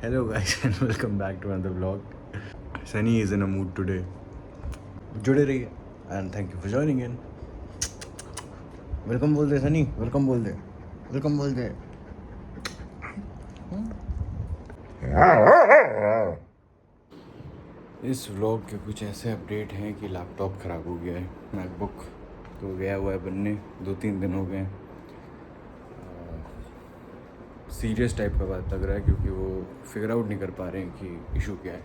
Hello guys and welcome back to another vlog. Sunny is in a mood today. जुड़े रहिए and thank you for joining in. Welcome बोल दे Sunny, welcome बोल दे, welcome बोल दे. इस vlog के कुछ ऐसे अपडेट हैं कि लैपटॉप ख़राब हो गया है. मैकबुक तो गया हुआ है बनने, 2-3 दिन हो गए हैं. सीरियस टाइप का बात लग रहा है क्योंकि वो फिगर आउट नहीं कर पा रहे हैं कि इशू क्या है.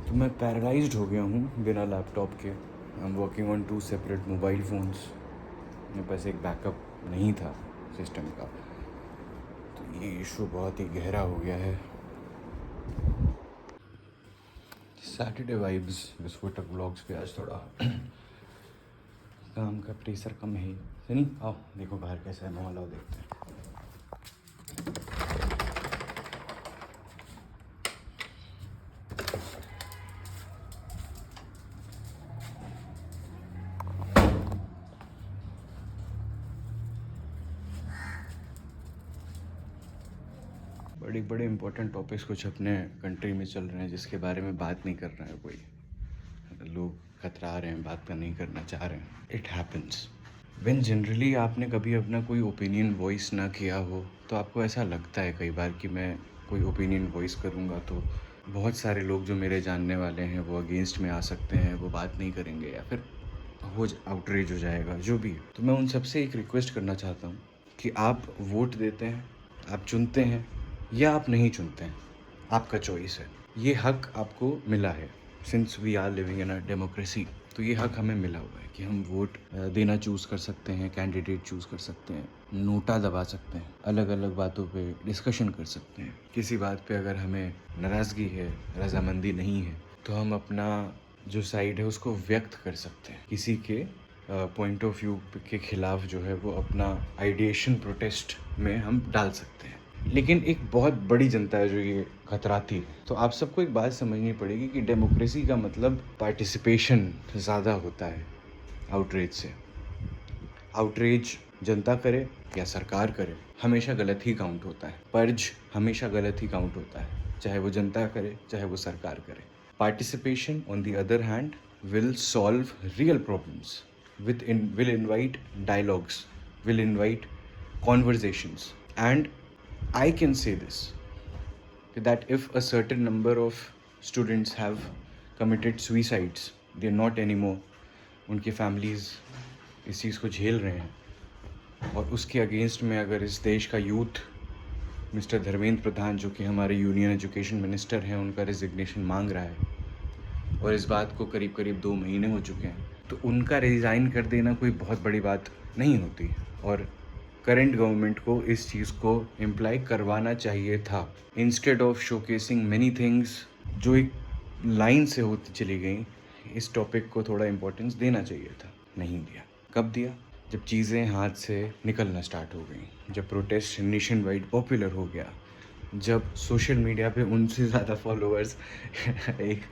तो मैं पैरालाइज्ड हो गया हूँ बिना लैपटॉप के. I am working on 2 separate mobile phones. मेरे पास एक बैकअप नहीं था सिस्टम का, तो ये इशू बहुत ही गहरा हो गया है. सैटरडे वाइब्स विस्फोटक व्लॉग्स पे आज थोड़ा काम का प्रेशर कम है. नहीं आओ देखो बाहर कैसा है माहौल, आओ देखते हैं. बड़े बड़े इम्पोर्टेंट टॉपिक्स कुछ अपने कंट्री में चल रहे हैं जिसके बारे में बात नहीं कर रहा है कोई. लोग कतरा रहे हैं, बात नहीं करना चाह रहे हैं. इट हैपन्स व्हेन जनरली आपने कभी अपना कोई ओपिनियन वॉइस ना किया हो तो आपको ऐसा लगता है कई बार कि मैं कोई ओपिनियन वॉइस करूँगा तो बहुत सारे लोग जो मेरे जानने वाले हैं वो अगेंस्ट में आ सकते हैं, वो बात नहीं करेंगे या फिर आउटरीच हो जाएगा जो भी. तो मैं उन सबसे एक रिक्वेस्ट करना चाहता हूँ कि आप वोट देते हैं, आप चुनते हैं या आप नहीं चुनते हैं, आपका चॉइस है. ये हक आपको मिला है. Since we are living in a democracy, तो ये हक हमें मिला हुआ है कि हम वोट देना चूज़ कर सकते हैं, कैंडिडेट चूज़ कर सकते हैं, नोटा दबा सकते हैं, अलग अलग बातों पे डिस्कशन कर सकते हैं. किसी बात पे अगर हमें नाराज़गी है, रजामंदी नहीं है, तो हम अपना जो साइड है उसको व्यक्त कर सकते हैं. किसी के पॉइंट ऑफ व्यू के खिलाफ जो है वो अपना आइडिएशन प्रोटेस्ट में हम डाल सकते हैं. लेकिन एक बहुत बड़ी जनता है जो ये खतराती है. तो आप सबको एक बात समझनी पड़ेगी कि डेमोक्रेसी का मतलब पार्टिसिपेशन ज़्यादा होता है आउटरीच से. आउटरीच जनता करे या सरकार करे हमेशा गलत ही काउंट होता है. पर्ज हमेशा गलत ही काउंट होता है, चाहे वो जनता करे चाहे वो सरकार करे. Participation on the other hand will solve real problems, will invite dialogues, will invite conversations. And I can say this, that if a certain number of students have committed suicides, they are not anymore, उनकी families इस चीज़ को झेल रहे हैं और उसके against में अगर इस देश का यूथ मिस्टर धर्मेंद्र प्रधान जो कि हमारे यूनियन एजुकेशन मिनिस्टर हैं उनका रिजिग्नेशन मांग रहा है और इस बात को करीब करीब 2 महीने हो चुके हैं, तो उनका रिज़ाइन कर देना कोई बहुत बड़ी बात नहीं होती. और करंट गवर्नमेंट को इस चीज़ को इम्प्लाई करवाना चाहिए था. Instead of showcasing many things जो एक लाइन से होती चली गई, इस टॉपिक को थोड़ा इम्पोर्टेंस देना चाहिए था. नहीं दिया. कब दिया? जब चीज़ें हाथ से निकलना स्टार्ट हो गई, जब प्रोटेस्ट नेशन वाइड पॉपुलर हो गया, जब सोशल मीडिया पे उनसे ज़्यादा फॉलोअर्स एक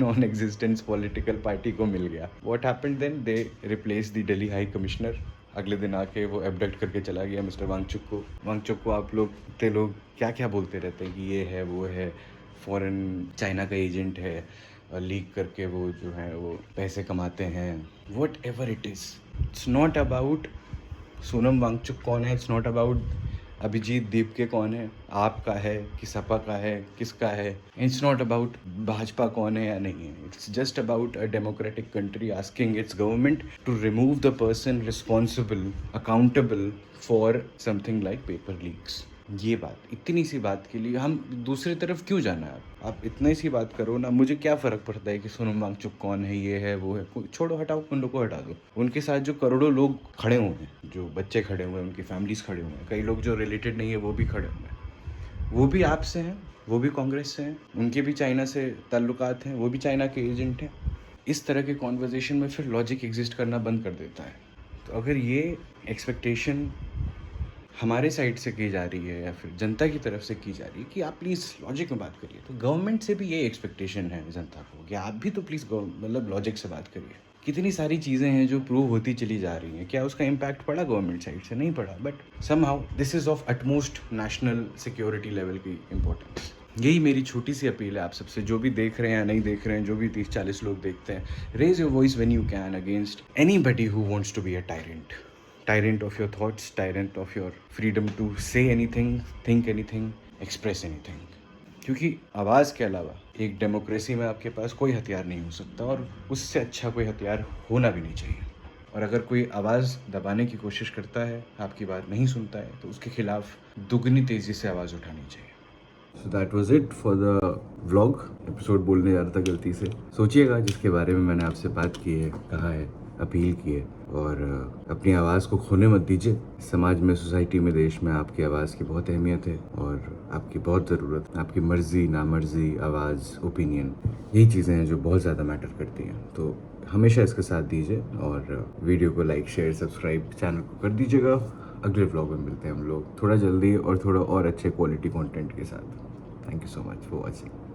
नॉन एग्जिस्टेंस पॉलिटिकल पार्टी को मिल गया. What happened then? They replace the Delhi high commissioner. अगले दिन आके वो एबडक्ट करके चला गया मिस्टर वांगचुक को आप लोग क्या क्या बोलते रहते हैं कि ये है वो है, फॉरेन चाइना का एजेंट है, लीक करके वो जो है वो पैसे कमाते हैं. Whatever it is, it's not about Sonam Wangchuk कौन है, it's not about Abhijit Dipke कौन है, आपका है कि सपा का है, किसका है. इट्स नॉट अबाउट भाजपा कौन है या नहीं है. It's just about a democratic country asking its government to remove the person responsible, accountable for something like paper leaks. ये बात, इतनी सी बात के लिए हम दूसरी तरफ क्यों जाना है? आप इतनी सी बात करो ना. मुझे क्या फ़र्क पड़ता है कि सोनम वांगचुक कौन है, ये है वो है, छोड़ो, हटाओ, उन लोग को हटा दो. उनके साथ जो करोड़ों लोग खड़े हुए हैं, जो बच्चे खड़े हुए हैं, उनकी फैमिलीज़ खड़े हुए हैं, कई लोग जो रिलेटेड नहीं है वो भी खड़े हुए हैं. वो भी आपसे हैं, वो भी कांग्रेस से हैं, उनके भी चाइना से ताल्लुकात हैं, वो भी चाइना के एजेंट हैं. इस तरह के कॉन्वर्जेसन में फिर लॉजिक एग्जिस्ट करना बंद कर देता है. तो अगर ये एक्सपेक्टेशन हमारे साइड से की जा रही है या फिर जनता की तरफ से की जा रही है कि आप प्लीज़ लॉजिक में बात करिए, तो गवर्नमेंट से भी ये एक्सपेक्टेशन है जनता को कि आप भी तो प्लीज़ मतलब लॉजिक से बात करिए. कितनी सारी चीज़ें हैं जो प्रूव होती चली जा रही हैं। क्या उसका इम्पैक्ट पड़ा गवर्नमेंट साइड से? नहीं पड़ा, but somehow this is of utmost national security level की इम्पोर्टेंस। यही मेरी छोटी सी अपील है आप सबसे, जो भी देख रहे हैं या नहीं देख रहे हैं, जो भी 30-40 लोग देखते हैं, raise your voice when you can against anybody who wants to be a tyrant of your thoughts, tyrant of your freedom to say anything, think anything, express anything. क्योंकि आवाज़ के अलावा एक डेमोक्रेसी में आपके पास कोई हथियार नहीं हो सकता, और उससे अच्छा कोई हथियार होना भी नहीं चाहिए। और अगर कोई आवाज़ दबाने की कोशिश करता है, आपकी बात नहीं सुनता है, तो उसके खिलाफ दुगनी तेज़ी से आवाज़ उठानी चाहिए। So that was it for the vlog. Episode बोलने जा रहा था गलती से। सोचिएगा जिसके बारे में मैंने आपसे बात की है, कहा है, अपील की है, और अपनी आवाज़ को खोने मत दीजिए। समाज में, सोसाइटी में, देश में आपकी आवाज़ की बहुत अहमियत है और आपकी बहुत ज़रूरत है। आपकी मर्ज़ी, नामर्ज़ी, आवाज़, ओपिनियन, यही चीज़ें हैं जो बहुत ज़्यादा मैटर करती हैं। तो हमेशा इसका साथ दीजिए और वीडियो को लाइक, शेयर, सब्सक्राइब चैनल को कर दीजिएगा। अगले व्लॉग में मिलते हैं हम लोग थोड़ा जल्दी और थोड़ा और अच्छे क्वालिटी कंटेंट के साथ। Thank you so much for watching.